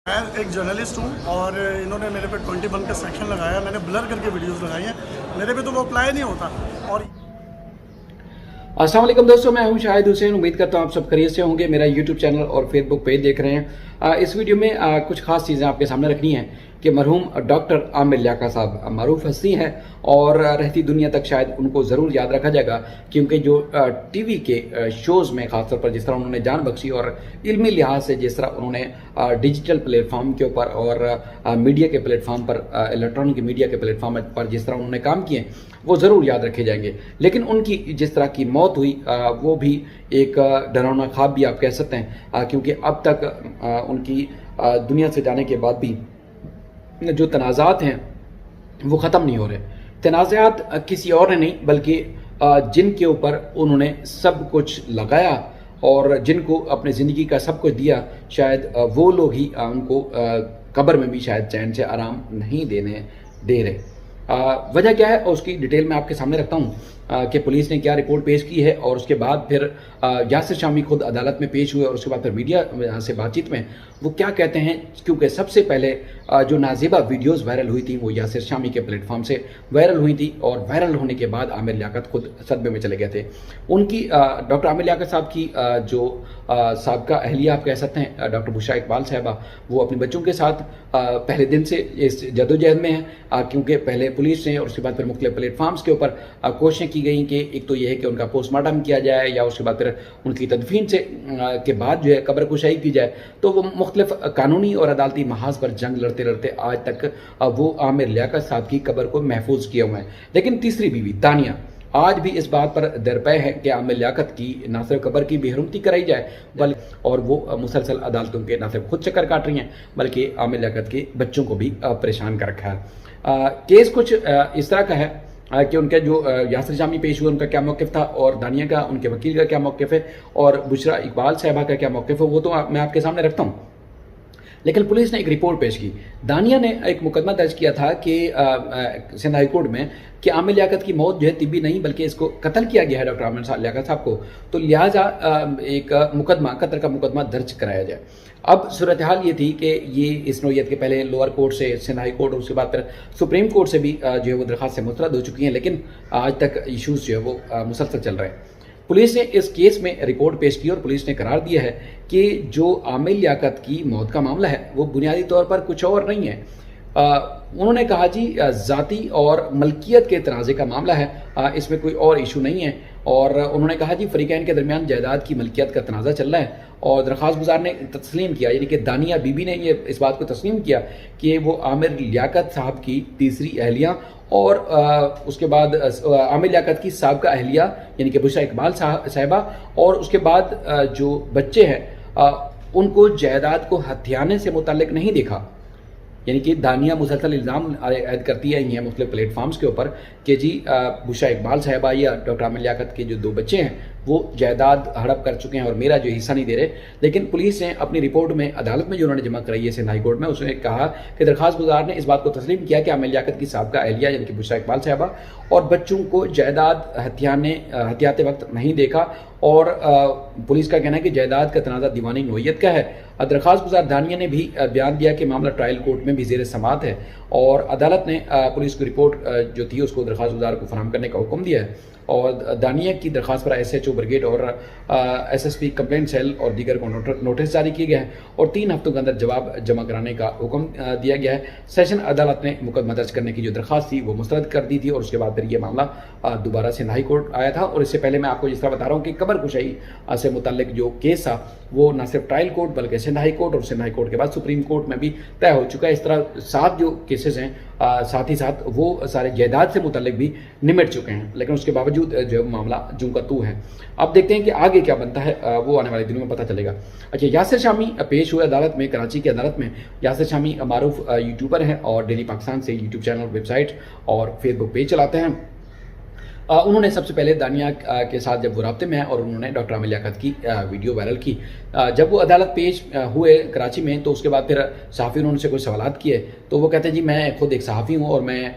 मैं एक जर्नलिस्ट हूँ और इन्होंने मेरे पे 21 का सेक्शन लगाया। मैंने ब्लर करके वीडियोस लगाई हैं, मेरे पे तो वो अप्लाई नहीं होता। और अस्सलाम वालेकुम दोस्तों, मैं हूं शाहिद हुसैन। उम्मीद करता हूं आप सब खैरियत से होंगे। मेरा यूट्यूब चैनल और फेसबुक पेज देख रहे हैं। इस वीडियो में कुछ खास चीज़ें आपके सामने रखनी है कि मरहूम डॉक्टर आमिर लियाकत साहब मारूफ हस्ती हैं और रहती दुनिया तक शायद उनको ज़रूर याद रखा जाएगा, क्योंकि जो टीवी के शोज़ में ख़ासतौर पर जिस तरह उन्होंने जान बख्शी और इल्मी लिहाज से जिस तरह उन्होंने डिजिटल प्लेटफॉर्म के ऊपर और मीडिया के प्लेटफॉर्म पर, इलेक्ट्रॉनिक मीडिया के प्लेटफॉर्म पर जिस तरह उन्होंने काम किए, वो ज़रूर याद रखे जाएंगे। लेकिन उनकी जिस तरह की मौत हुई वो भी एक डरावना ख्वाब भी आप कह सकते हैं, क्योंकि अब तक उनकी दुनिया से जाने के बाद भी जो तनाज़ात हैं वो ख़त्म नहीं हो रहे। तनाज़ात किसी और ने नहीं बल्कि जिनके ऊपर उन्होंने सब कुछ लगाया और जिनको अपने ज़िंदगी का सब कुछ दिया, शायद वो लोग ही उनको कब्र में भी शायद चैन से आराम नहीं दे रहे। वजह क्या है और उसकी डिटेल मैं आपके सामने रखता हूँ कि पुलिस ने क्या रिपोर्ट पेश की है और उसके बाद फिर यासिर शामी खुद अदालत में पेश हुए और उसके बाद फिर मीडिया से बातचीत में वो क्या कहते हैं। क्योंकि सबसे पहले जो नाज़िबा वीडियोस वायरल हुई थी वो यासिर शामी के प्लेटफॉर्म से वायरल हुई थी और वायरल होने के बाद आमिर लियाकत खुद सदमे में चले गए थे। उनकी डॉक्टर आमिर लियाकत साहब की जो साबका अहलिया आप कह सकते हैं, डॉक्टर बुशरा इकबाल साहबा, वो अपने बच्चों के साथ पहले दिन से इस जदोजहद में हैं, क्योंकि पहले पुलिस ने और उसके बाद फिर मुख्तलिफ प्लेटफॉर्म्स के ऊपर कोशिशें की गई कि एक तो ये है कि उनका पोस्टमार्टम किया जाए या उसके बाद फिर उनकी तदफीन से के बाद जो है कब्र कुशाई की जाए। तो वो मुख्तलिफ कानूनी और अदालती महाज पर जंग लड़ते लड़ते आज तक वो आमिर लियाकत साहब की कब्र को महफूज किए हुए हैं। लेकिन तीसरी बीवी दानिया आज भी इस बात पर दरपे है कि आमिर लियाकत की न सिर्फ कब्र की बेहरुमती कराई जाए बल्कि और वो मुसलसल अदालतों के न सिर्फ खुद चक्कर काट रही हैं बल्कि आमिर लियाकत के बच्चों को भी परेशान कर रखा है। केस कुछ इस तरह का है कि उनका जो यासिर शामी पेश हुए उनका क्या मौक़िफ़ था और दानिया का, उनके वकील का क्या मौक़िफ़ है और बुशरा इकबाल साहबा का क्या मौक़िफ़ है, वो तो मैं आपके सामने रखता हूँ। लेकिन पुलिस ने एक रिपोर्ट पेश की। दानिया ने एक मुकदमा दर्ज किया था कि सिंध हाई कोर्ट में कि आमिर लियाकत की मौत जो है तिब्बी नहीं बल्कि इसको कत्ल किया गया है डॉक्टर आमिर लियाकत साहब को, तो लिहाजा एक मुकदमा कत्ल का मुकदमा दर्ज कराया जाए। अब सूरत हाल ये थी कि ये इस नौयत के पहले लोअर कोर्ट से, सिंध हाई कोर्ट और उसके बाद फिर सुप्रीम कोर्ट से भी जो है वो दरख्वास्त से मुस्तरद हो चुकी हैं, लेकिन आज तक इशूज़ जो है वो मुसलसल चल रहे हैं। पुलिस ने इस केस में रिपोर्ट पेश की और पुलिस ने करार दिया है कि जो आमिर लियाकत की मौत का मामला है वो बुनियादी तौर पर कुछ और नहीं है। उन्होंने कहा जी ज़ाती और मलकियत के तनाज़े का मामला है, इसमें कोई और इशू नहीं है। और उन्होंने कहा जी फ़रीक़ैन के दरमियान जायदाद की मलकियत का तनाज़ा चल रहा है और दरख्वास्त गुजार ने तस्लीम किया, यानी कि दानिया बीबी ने ये इस बात को तस्लीम किया कि वो आमिर लियाकत साहब की तीसरी अहलिया और उसके बाद आमिर लियाकत की साबका अहलिया यानी कि बुशरा इकबाल साहबा और उसके बाद जो बच्चे हैं उनको जायदाद को हथियाने से मुतल्लिक नहीं देखा। यानी कि दानिया मुसलसल इल्ज़ाम ऐड करती है ये मुख्तलिफ प्लेटफॉर्म्स के ऊपर कि जी बुशरा इकबाल साहबा या डॉक्टर आमिर लियाकत के जो दो बच्चे हैं वो जायदाद हड़प कर चुके हैं और मेरा जो हिस्सा नहीं दे रहे। लेकिन पुलिस ने अपनी रिपोर्ट में अदालत में जो उन्होंने जमा कराई है सिंध हाई कोर्ट में, उसने कहा कि दरख्वास्त गुजार ने इस बात को तस्लीम किया कि आमिर लियाकत की साबका अहलिया यानी कि बुशरा इकबाल साहबा और बच्चों को जायदाद हथियाते वक्त नहीं देखा और पुलिस का कहना है कि जायदाद का तनाज़ा दीवानी नौयत का है। दरख्वास्त गुजार दानिया ने भी बयान दिया कि मामला ट्रायल कोर्ट में भी ज़ेर समात है और अदालत ने पुलिस को रिपोर्ट जो थी उसको दरख्वास्त गुजार को फराहम करने का हुक्म दिया है और दानिया की दरख्वास्त पर SHO ब्रिगेड और SSP कंप्लेंट सेल और दीगर को नोटिस जारी किए गए हैं और 3 हफ्तों के अंदर जवाब जमा कराने का हुक्म दिया गया है। सेशन अदालत ने मुकदमा दर्ज करने की जो दरख्वास्त थी वो मुस्तरद कर दी थी और उसके बाद फिर ये मामला दोबारा सिंध हाई कोर्ट आया था। और इससे पहले मैं आपको जिस तरह बता रहा हूँ कि कब्र कुशाई से मुतल्लिक जो केस था वो न सिर्फ ट्रायल कोर्ट बल्कि सिंध हाई कोर्ट और सिंध हाई कोर्ट के बाद सुप्रीम कोर्ट में भी तय हो चुका है। इस तरह 7 जो केसेस हैं साथ ही साथ वो सारे जायदाद से मुतल्लिक भी निमट चुके हैं, लेकिन उसके बावजूद जो मामला जूं का तू है। अब देखते हैं कि आगे क्या बनता है, वो आने वाले दिनों में पता चलेगा। अच्छा, यासिर शामी पेश हुए अदालत में, कराची की अदालत में। यासिर शामी मारूफ यूट्यूबर हैं और डेली पाकिस्तान से यूट्यूब चैनल, वेबसाइट और फेसबुक पेज चलाते हैं। उन्होंने सबसे पहले दानिया के साथ जब वो राब्ते में है और उन्होंने डॉक्टर आमिर लियाकत की वीडियो वायरल की, जब वो अदालत पेश हुए कराची में तो उसके बाद फिर सहाफ़ी ने उनसे कोई सवालात किए तो वो कहते हैं जी मैं खुद एक सहाफ़ी हूँ और मैं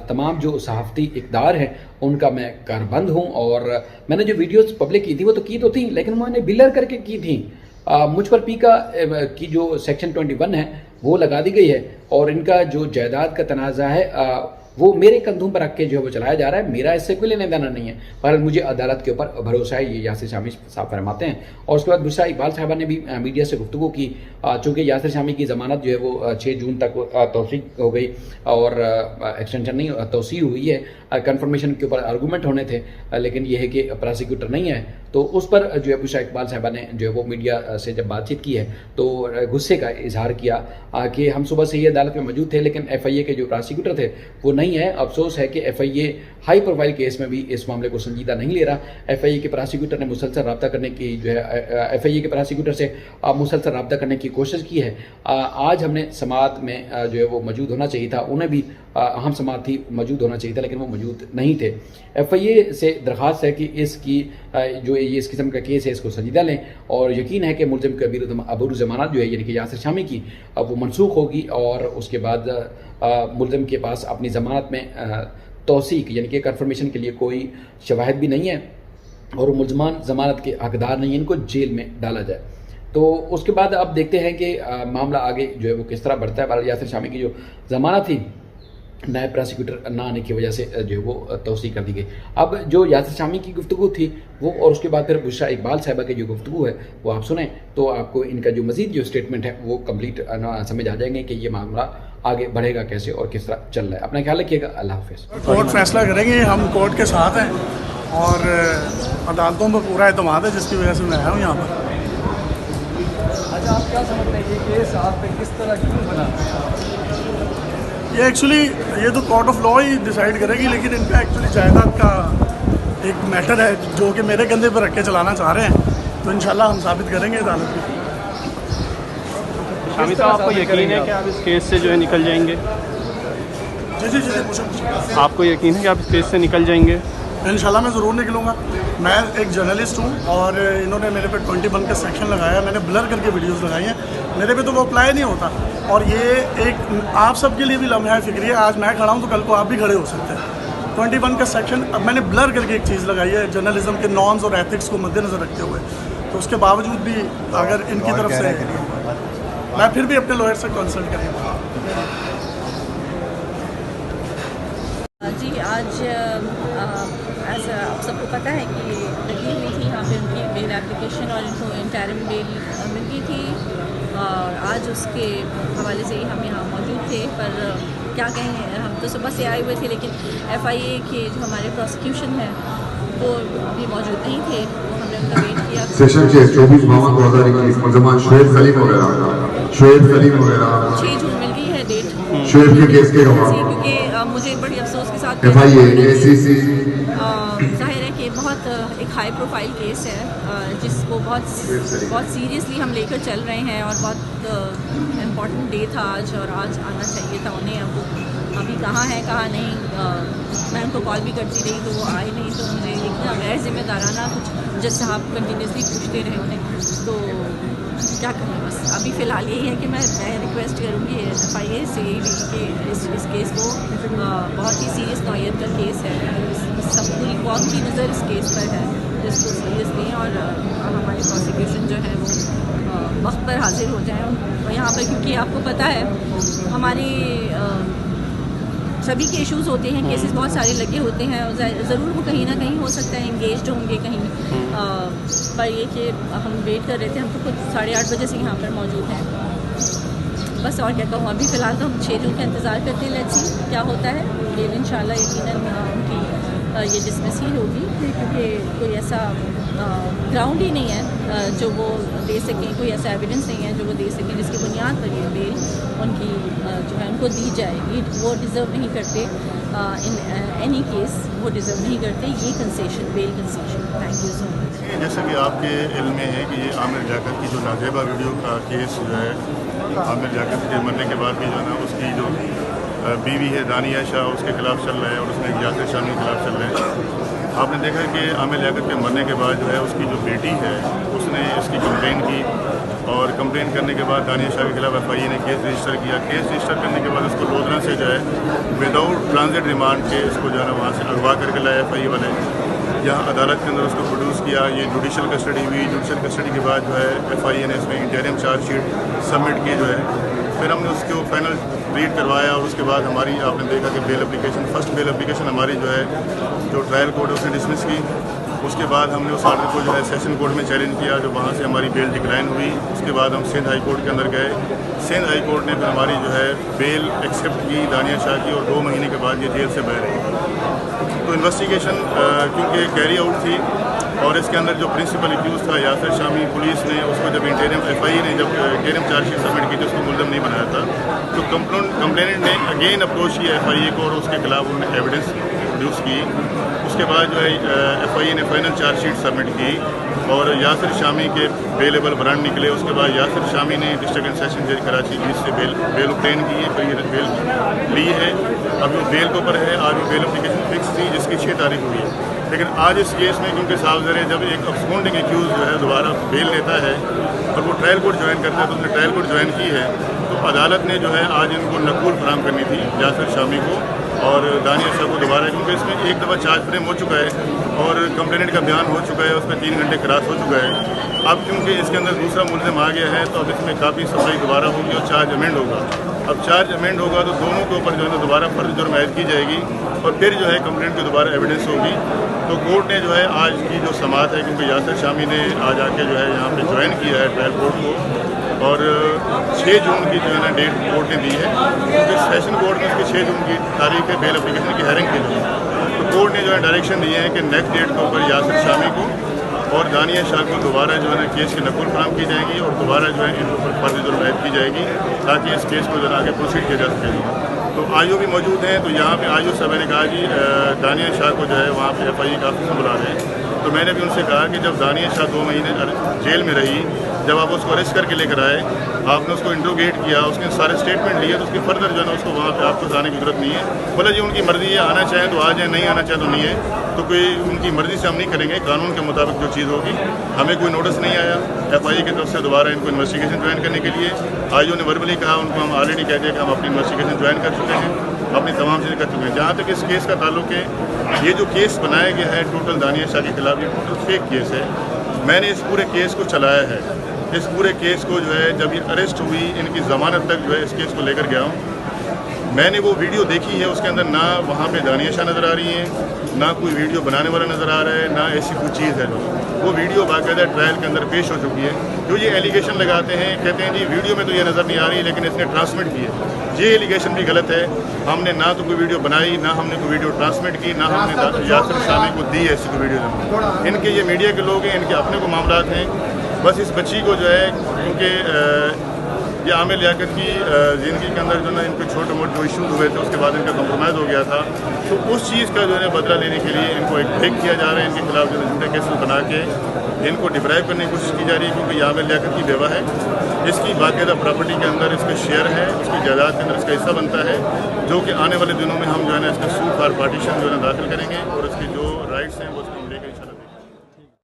तमाम जो सहाफ़ती इक़दार हैं उनका मैं कारबंद हूँ और मैंने जो वीडियोज़ पब्लिक की थी वो तो थी लेकिन मैंने बिलर करके की थी। मुझ पर पीका की जो सेक्शन 21 है वो लगा दी गई है और इनका जो जायदाद का तनाज़ा है वो मेरे कंधों पर रख के जो है वो चलाया जा रहा है। मेरा इससे कोई लेना देना नहीं है, पर मुझे अदालत के ऊपर भरोसा है, ये यासिर शामी साहब फरमाते हैं। और उसके बाद बुशरा इकबाल साहबा ने भी मीडिया से गुफ्तगू की, चूँकि यासिर शामी की ज़मानत जो है वो 6 जून तक तोसी हो गई और एक्सटेंशन नहीं तोसी हुई है, कन्फर्मेशन के ऊपर आर्गूमेंट होने थे, लेकिन यह है कि प्रोसिक्यूटर नहीं है। तो उस पर जो है बुशरा इकबाल साहबा ने जो है वो मीडिया से जब बातचीत की है तो गुस्से का इजहार किया कि हम सुबह से ही अदालत में मौजूद थे, लेकिन FIA के जो प्रोसिक्यूटर थे वो नहीं है। अफसोस है कि FIA हाई प्रोफाइल केस में भी इस मामले को संजीदा नहीं ले रहा। FIA के प्रोसिक्यूटर ने मुसलसल रब्ता करने की जो है FIA के प्रोसिक्यूटर से मुसलसल रब्ता करने की कोशिश की है। आज हमने समाअत में जो है वो मौजूद होना चाहिए था, उन्हें भी अहम समाअत थी, मौजूद होना चाहिए था, लेकिन वो मौजूद नहीं थे। FIA से दरख्वास्त है कि इसकी जो ये इस किस्म का केस है इसको संजीदा लें और यकीन है कि मुलज़िम के अबूर ज़मानत जो है यानी कि यासिर शामी की वो मनसूख होगी और उसके बाद मुलज़िम के पास अपनी ज़मानत में तौसीक यानी कि कन्फर्मेशन के लिए कोई शवाहिद भी नहीं है और मुलज़मान ज़मानत के हकदार नहीं है, इनको जेल में डाला जाए। तो उसके बाद अब देखते हैं कि मामला आगे जो है वो किस तरह बढ़ता है। बहरहाल यासिर शामी की जो ज़मानत थी नायब प्रोसिक्यूटर ना आने की वजह से जो है वो तौसीक कर दी गई। अब जो यासिर शामी की गुफ्तगू थी वो और उसके बाद फिर बुशरा इकबाल साहिबा की जो गुफ्तगू है वो आप सुने तो आपको इनका जो मज़ीद जो स्टेटमेंट है वो कंप्लीट समझ आ जाएंगे कि ये मामला आगे बढ़ेगा कैसे और किस तरह चल रहा है। अपना ख्याल रखिएगा। अल्लाह हाफ़िज़। कोर्ट फैसला करेंगे, हम कोर्ट के साथ हैं और अदालतों पर पूरा एतमाद है, जिसकी वजह से मैं आया हूँ यहाँ पर। अच्छा, आप क्या समझते हैं ये केस आप पे किस तरह क्यों बना? ये एक्चुअली ये तो court of law he decide करेगी, लेकिन इनका एक्चुअली जायदाद का एक मैटर है जो कि मेरे कंधे पर रख के चलाना चाह रहे हैं, तो इंशाल्लाह हम साबित करेंगे अदालत में। शामी साहब, आपको यकीन है कि आप इस केस से जो है निकल जाएंगे? जी जी जी पूछो। आपको यकीन है कि आप इस केस से निकल जाएंगे? इंशाल्लाह मैं ज़रूर निकलूँगा। मैं एक जर्नलिस्ट हूँ और इन्होंने मेरे पे 21 का सेक्शन लगाया, मैंने ब्लर करके वीडियोस लगाई हैं, मेरे पे तो वो अप्लाई नहीं होता। और ये एक आप सबके लिए भी लम्हा फ़िक्री है, आज मैं खड़ा हूँ तो कल को आप भी खड़े हो सकते हैं। 21 का सेक्शन अब मैंने ब्लर करके एक चीज़ लगाई है जर्नलिज्म के नॉर्म्स और एथिक्स को मद्देनज़र रखते हुए, तो उसके बावजूद भी अगर इनकी तरफ से मैं फिर भी अपने लॉयर से कंसल्ट करेंगे। जी, आज ऐसा आप सबको पता है कि लगी हुई थी यहाँ पे उनकी बेल एप्लीकेशन और इनको इंटरिम बेल मिल गई थी और आज उसके हवाले से ही हम यहाँ मौजूद थे। पर क्या कहें, हम तो सुबह से आए हुए थे, लेकिन FIA के जो हमारे प्रोसिक्यूशन है वो अभी मौजूद नहीं थे, तो हमने उनका वेट किया। सेशन के 24 माह 2021 मुलज़मान शुएब सलीम वगैरह 6 जून मिल गई है डेट शुएब के केस के गवाह, क्योंकि मुझे बड़ी अफसोस के साथ FIA ACC जाहिर है कि बहुत एक हाई प्रोफाइल केस है जिसको बहुत सीरियसली हम लेकर चल रहे हैं और बहुत इम्पॉर्टेंट डे था आज, और आज आना चाहिए था उन्हें। अब वो अभी कहाँ है कहाँ नहीं, मैं उनको कॉल भी करती रही तो वो आए नहीं, तो मुझे इतना गैर जिम्मेदाराना कुछ जज साहब कंटिन्यूसली पूछते रहे उन्हें, तो क्या करें। बस अभी फ़िलहाल यही है कि मैं रिक्वेस्ट करूँगी FIA से कि इस केस को बहुत ही सीरियस नौयत का केस है, सब पूरी कौम की नज़र इस केस पर है, जिसको सीरियस लें और हमारी प्रोसिक्यूशन जो है वो वक्त पर हाजिर हो जाए यहाँ पर, क्योंकि आपको पता है हमारी सभी के इश्यूज़ होते हैं, केसेस बहुत सारे लगे होते हैं, ज़रूर वो कहीं ना कहीं हो सकता है इंगेज्ड होंगे कहीं, पर ये कि हम वेट कर रहे थे, हम तो खुद 8:30 बजे से यहाँ पर मौजूद हैं। बस और क्या कहूँ, अभी फ़िलहाल तो हम 6 जून का इंतज़ार करते हैं, लेट्स सी क्या होता है। लेकिन इंशाल्लाह यकीनन उनकी ये डिसमिस ही होगी, क्योंकि कोई ऐसा ग्राउंड ही नहीं है जो वो दे सकें, कोई ऐसा एविडेंस नहीं है जो वो दे सकें जिसकी बुनियाद पर ये बेल उनकी जो है उनको दी जाएगी। वो डिज़र्व नहीं करते, इन एनी केस वो डिज़र्व नहीं करते ये concession, bail concession. Thank you so much. जैसे कि आपके इल्म में है कि ये आमिर जाकर की जो नाजेबा वीडियो का केस जो है, आमिर जाकर के मरने के बाद भी जो है ना उसकी जो बीवी है दानिया शाह उसके खिलाफ चल रहा है और उसमें यासिर शामी के खिलाफ चल रहे हैं। आपने देखा कि आमिर लियाकत के मरने के बाद जो है उसकी जो बेटी है उसने इसकी कंप्लेन की और कंप्लेन करने के बाद दानिया शाह के खिलाफ FIA ने केस रजिस्टर किया। केस रजिस्टर करने के बाद उसको लोधरा से जो है विदाउट ट्रांजिट रिमांड के इसको जो है ना वहाँ से अगवा करके लाया FIA वाले, यहाँ अदालत के अंदर उसको प्रोड्यूस किया। ये जुडिशल कस्टडी हुई, जुडिशल कस्टडी के बाद जो है FIA ने इसमें इंटरिम चार्जशीट सबमिट की जो है फिर हमने उसको फाइनल रीड करवाया और उसके बाद हमारी आपने देखा कि bail application, first bail application हमारी जो है जो ट्रायल कोर्ट है उसने डिसमिस की। उसके बाद हमने उस आर्डर को जो है सेशन कोर्ट में चैलेंज किया, जो वहाँ से हमारी बेल डिक्लाइन हुई। उसके बाद हम सिंध हाई कोर्ट के अंदर गए। सिंध हाई कोर्ट ने फिर हमारी जो है बेल एक्सेप्ट की दानिया शाह की, और 2 महीने के बाद ये जेल से बाहर आई। तो इन्वेस्टिगेशन क्योंकि कैरी आउट थी और इसके अंदर जो प्रिंसिपल एक्यूज था यासिर शामी, पुलिस ने उसको जब इंटरिम FIA ने जब इंटरिम चार्जशीट सबमिट की थी उसको मुलज़म नहीं बनाया था, तो कंप्लेनेंट ने अगेन अप्रोच किया FIA को और उसके खिलाफ उन्होंने एविडेंस प्रोड्यूस की। उसके बाद जो है FIA ने फाइनल चार्जशीट सबमिट की और यासिर शामी के बेलेबल वारंट निकले। उसके बाद यासिर शामी ने डिस्ट्रिक्ट एंड सेशन जज कराची ईस्ट से बेल ऑब्टेन की है, फिर ये बेल ली है। अब वो बेल के ऊपर है, आज वो बेल एप्लीकेशन फिक्स थी जिसकी 6 तारीख हुई है। लेकिन आज इस केस में क्योंकि साफ ज़रे जब एक अब्सकॉन्डिंग एक्यूज जो है दोबारा बेल लेता है और वो ट्रायल कोर्ट ज्वाइन करता है, तो उसने ट्रायल कोर्ट ज्वाइन की है, तो अदालत ने जो है आज इनको नकूल फराम करनी थी यासिर शामी को और दानिया शाह को दोबारा, क्योंकि इसमें एक दफ़ा चार्ज फ्रेम हो चुका है और कंप्लेनेंट का बयान हो चुका है, उसमें 3 घंटे क्रॉस हो चुका है। अब क्योंकि इसके अंदर दूसरा मुलज़िम आ गया है तो अब इसमें काफ़ी सफाई दोबारा होगी और चार्ज अमेंड होगा। अब चार्ज अमेंड होगा तो दोनों के ऊपर जो है ना दोबारा फर्ज जुर्म आयद की जाएगी और फिर जो है कंप्लेंट की दोबारा एविडेंस होगी। तो कोर्ट ने जो है आज की जो समाअत है, क्योंकि यासिर शामी ने आज आके जो है यहाँ पे ज्वाइन किया है ट्रायल कोर्ट को और 6 जून की जो है ना डेट कोर्ट ने दी है, क्योंकि सेशन कोर्ट में उसकी 6 जून की तारीख है बेल एप्लीकेशन की हेयरिंग के लिए। तो कोर्ट ने जो है डायरेक्शन दिए हैं कि नेक्स्ट डेट के ऊपर यासिर शामी को और दानिया शाह को दोबारा जो है ना केस की नकुल फराम की जाएगी और दोबारा जो है इनके ऊपर फर्ज जुर्म आयद की जाएगी ताकि इस केस को जो है आगे प्रोसीड किया जा सके। तो आईओ भी मौजूद हैं, तो यहाँ पे आईओ साहब ने कहा कि दानिया शाह को जो है वहाँ पे FIA का ऑफिस बुला रहे हैं। तो मैंने भी उनसे कहा कि जब दानिया शाह 2 महीने जेल में रही, जब आप उसको अरेस्ट करके लेकर आए, आपने उसको इंट्रोगेट किया, उसके सारे स्टेटमेंट लिए, तो उसकी फर्दर जो है ना उसको वहाँ पे आपको जाने की जरूरत नहीं है। बोला जी उनकी मर्ज़ी है, आना चाहें तो आ जाए, नहीं आना चाहें तो नहीं है। तो कोई उनकी मर्ज़ी से हम नहीं करेंगे, कानून के मुताबिक जो चीज़ होगी। हमें कोई नोटिस नहीं आया FIA की तरफ से दोबारा इनको इन्वेस्टिगेशन ज्वाइन करने के लिए। आईओ ने वर्बली कहा, उनको हम ऑलरेडी कह दिया कि हम अपनी इन्वेस्टिगेशन ज्वाइन कर चुके हैं, अपनी तमाम चीज़ें कर चुके हैं। जहाँ तक इस केस का ताल्लुक है, ये जो केस बनाया गया है टोटल दानिया शाह के खिलाफ, ये टोटल फेक केस है। मैंने इस पूरे केस को चलाया है। इस पूरे केस को जो है जब ये अरेस्ट हुई, इनकी ज़मानत तक जो है इस केस को लेकर गया हूँ। मैंने वो वीडियो देखी है, उसके अंदर ना वहाँ पे दानिया शाह नज़र आ रही है, ना कोई वीडियो बनाने वाला नज़र आ रहा है, ना ऐसी कोई चीज़ है। वो वीडियो बाकायदा ट्रायल के अंदर पेश हो चुकी है। जो ये एलिगेशन लगाते हैं, कहते हैं जी वीडियो में तो ये नज़र नहीं आ रही लेकिन इसने ट्रांसमिट की है, ये एलिगेशन भी गलत है। हमने ना तो कोई वीडियो बनाई, ना हमने कोई वीडियो ट्रांसमिट की, ना हमने यासिर शामी को दी ऐसी कोई वीडियो। इनके ये मीडिया के लोग हैं, इनके अपने को मामलात हैं। बस इस बच्ची को जो है क्योंकि ये आमिर लियाकत की ज़िंदगी के अंदर जो ना इनके छोटे मोटे जो इशूज़ हुए थे उसके बाद इनका कंप्रोमाइज़ हो गया था, तो उस चीज़ का जो है बदला लेने के लिए इनको एक ब्रेक किया जा रहा है। इनके खिलाफ जो है झूठे केसेस बना के इनको डिप्राइव करने की कोशिश की जा रही है, क्योंकि ये आमिर लियाकत की बेवा है। इसकी बाकायदा प्रॉपर्टी के अंदर इसका शेयर है, उसकी जायदाद के अंदर इसका हिस्सा बनता है, जो कि आने वाले दिनों में हम जो है ना इसका सूट फॉर पार्टीशन जो है ना दाखिल करेंगे और इसके जो राइट्स हैं वो उसको लेकर इंशाल्लाह